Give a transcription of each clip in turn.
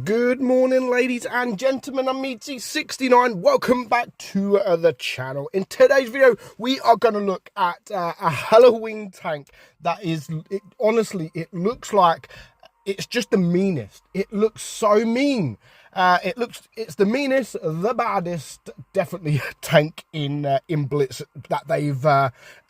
Good morning, ladies and gentlemen. I'm meadsy69. Welcome back to the channel. In today's video, we are going to look at a Halloween tank that is, honestly, it looks like it's just the meanest. It looks so mean. It's the meanest, the baddest, definitely tank in Blitz that they've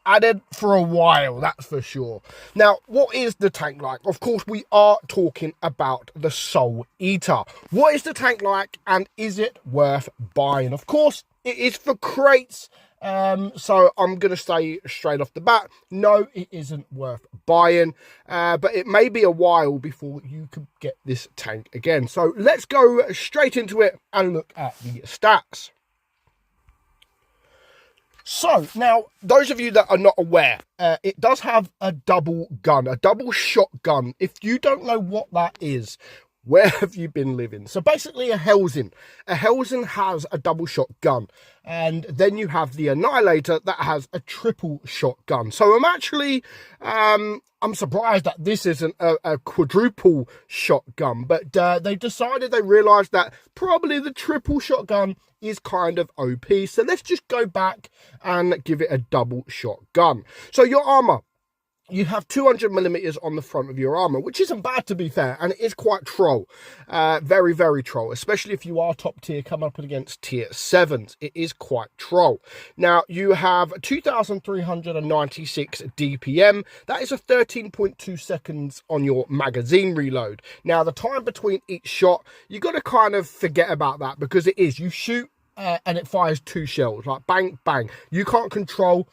added for a while, that's for sure. Now, what is the tank like? Of course, we are talking about the Souleater. What is the tank like, and is it worth buying? Of course, it is for crates. So I'm going to say straight off the bat, no, it isn't worth buying, but it may be a while before you could get this tank again. So let's go straight into it and look at the stats. So now, those of you that are not aware, it does have a double gun, a double shotgun. If you don't know what that is, where have you been living? So basically a Hellsing. A Hellsing has a double shotgun. And then you have the Annihilator that has a triple shotgun. So I'm actually, I'm surprised that this isn't a quadruple shotgun. But they realized that probably the triple shotgun is kind of OP. So let's just go back and give it a double shotgun. So your armor. You have 200mm on the front of your armor, which isn't bad, to be fair, and it is quite troll. Very, very troll, especially if you are top tier coming up against tier 7s. It is quite troll. Now, you have 2,396 DPM. That is a 13.2 seconds on your magazine reload. Now, the time between each shot, you got to kind of forget about that, because it is, you shoot and it fires 2 shells, like bang, bang. You can't control,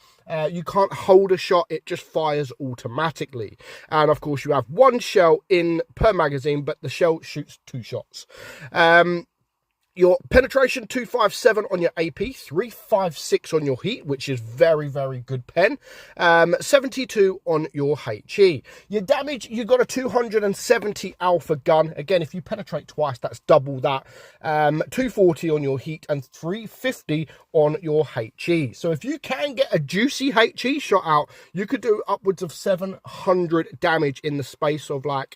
you can't hold a shot, it just fires automatically. And of course you have 1 shell in per magazine, but the shell shoots 2 shots. Your penetration 257 on your AP, 356 on your heat, which is very, very good pen. 72 on your HE. Your damage, you got a 270 alpha gun. Again, if you penetrate twice, that's double that. 240 on your heat and 350 on your HE. So if you can get a juicy HE shot out, you could do upwards of 700 damage in the space of like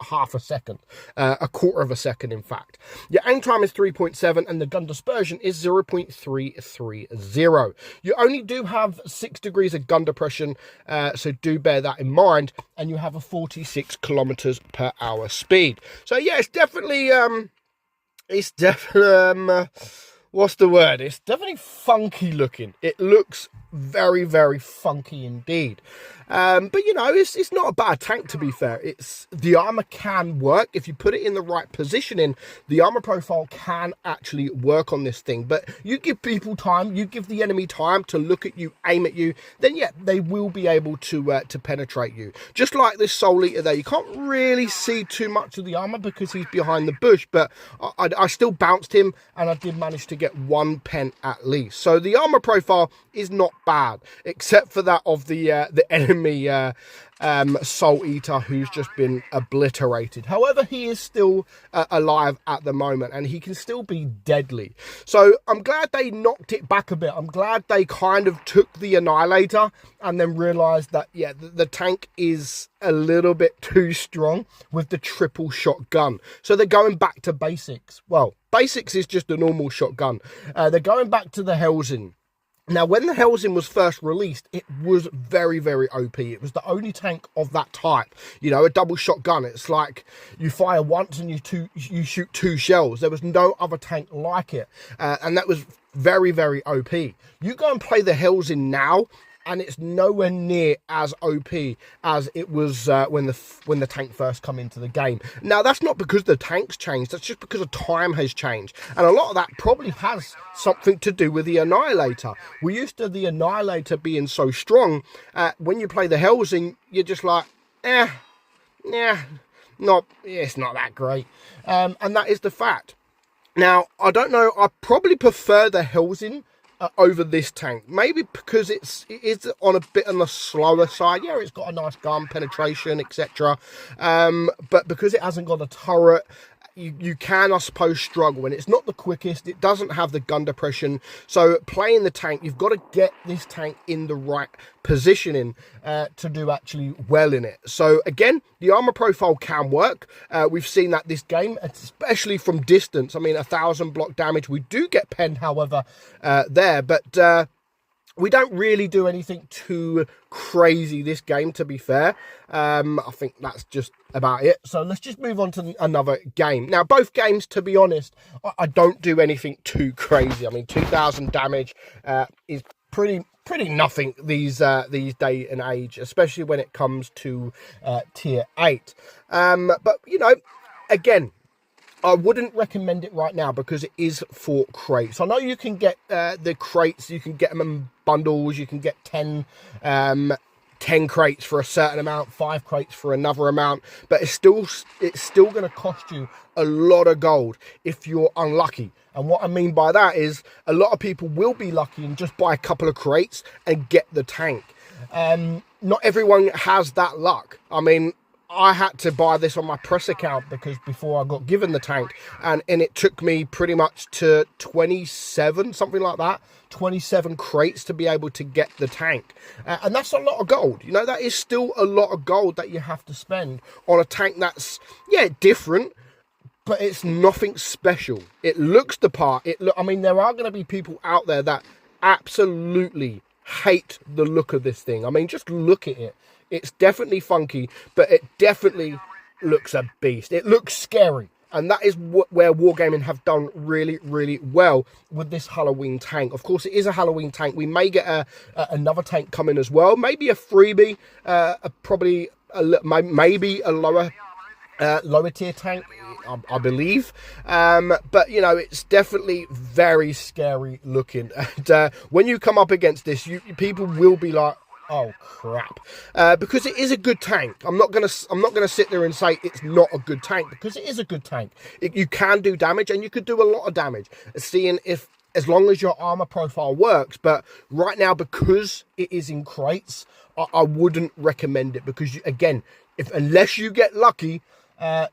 half a second, a quarter of a second, in fact. Your aim time is 3.7 and the gun dispersion is 0.330. You only do have 6 degrees of gun depression, so do bear that in mind, and you have a 46 kilometers per hour speed. So yeah, it's definitely what's the word? It's definitely funky looking. It looks very, very funky indeed. But you know, it's not a bad tank, to be fair. The armor can work if you put it in the right positioning. The armor profile can actually work on this thing, but you give people time, you give the enemy time to look at you, aim at you, then yeah, they will be able to penetrate you. Just like this Souleater there, you can't really see too much of the armor because he's behind the bush, but I still bounced him and I did manage to get 1 pen at least. So the armor profile is not bad, except for that of the enemy Souleater, who's just been obliterated. However, he is still alive at the moment, and he can still be deadly. So I'm glad they knocked it back a bit. I'm glad they kind of took the Annihilator and then realized that, yeah, the tank is a little bit too strong with the triple shotgun. So they're going back to basics. Well, basics is just a normal shotgun. They're going back to the Hellsing. Now, when the Hellsing was first released, it was very, very OP. It was the only tank of that type. You know, a double shotgun. It's like you fire once and you shoot 2 shells. There was no other tank like it. And that was very, very OP. You go and play the Hellsing now, and it's nowhere near as OP as it was when the tank first come into the game. Now, that's not because the tank's changed. That's just because the time has changed. And a lot of that probably has something to do with the Annihilator. We used to the Annihilator being so strong. When you play the Hellsing, you're just like, it's not that great. And that is the fact. Now, I don't know. I probably prefer the Hellsing over this tank, maybe because it is on a bit on the slower side. Yeah, it's got a nice gun penetration, etc. But because it hasn't got a turret, you can, I suppose, struggle, and it's not the quickest. It doesn't have the gun depression. So playing the tank, you've got to get this tank in the right positioning to do actually well in it. So again, the armor profile can work. We've seen that this game, especially from distance. I mean, 1,000 block damage. We do get penned, however, there, but we don't really do anything too crazy this game, to be fair. I think that's just about it. So let's just move on to another game. Now, both games, to be honest, I don't do anything too crazy. I mean, 2,000 damage is pretty nothing these day and age, especially when it comes to tier 8. But, you know, again, I wouldn't recommend it right now because it is for crates. I know you can get the crates, you can get them in bundles, you can get 10 crates for a certain amount, 5 crates for another amount, but it's still going to cost you a lot of gold if you're unlucky. And what I mean by that is a lot of people will be lucky and just buy a couple of crates and get the tank. Not everyone has that luck. I mean, I had to buy this on my press account because before I got given the tank, and it took me pretty much to 27, something like that, 27 crates to be able to get the tank. And that's a lot of gold. You know, that is still a lot of gold that you have to spend on a tank that's, yeah, different, but it's nothing special. It looks the part. I mean, there are going to be people out there that absolutely hate the look of this thing. I mean, just look at it. It's definitely funky, but it definitely looks a beast. It looks scary. And that is where Wargaming have done really, really well with this Halloween tank. Of course, it is a Halloween tank. We may get another tank coming as well. Maybe a freebie, probably maybe a lower tier tank, I believe. But, you know, it's definitely very scary looking. And when you come up against this, people will be like, oh crap, because it is a good tank. I'm not gonna sit there and say it's not a good tank, because it is a good tank. You can do damage, and you could do a lot of damage, seeing if, as long as your armor profile works. But right now, because it is in crates, I wouldn't recommend it, because again, unless you get lucky,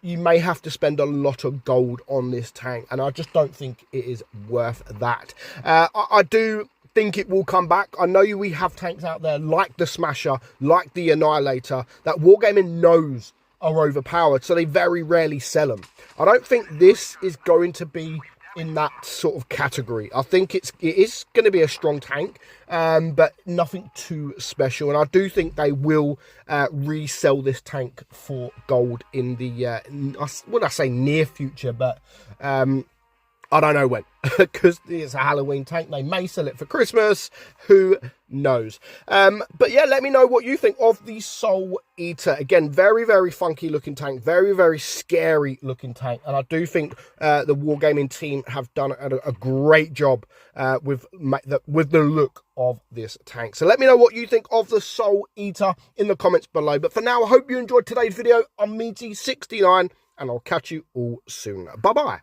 you may have to spend a lot of gold on this tank, and I just don't think it is worth that. I do think it will come back. I know we have tanks out there like the Smasher, like the Annihilator, that Wargaming knows are overpowered, so they very rarely sell them. I don't think this is going to be in that sort of category. I think it is going to be a strong tank, but nothing too special. And I do think they will resell this tank for gold in the, would I say near future, but I don't know when, because it's a Halloween tank. They may sell it for Christmas. Who knows? But yeah, let me know what you think of the Soul Eater. Again, very, very funky looking tank. Very, very scary looking tank. And I do think the Wargaming team have done a great job with the look of this tank. So let me know what you think of the Soul Eater in the comments below. But for now, I hope you enjoyed today's video. I'm meadsy69, and I'll catch you all soon. Bye-bye.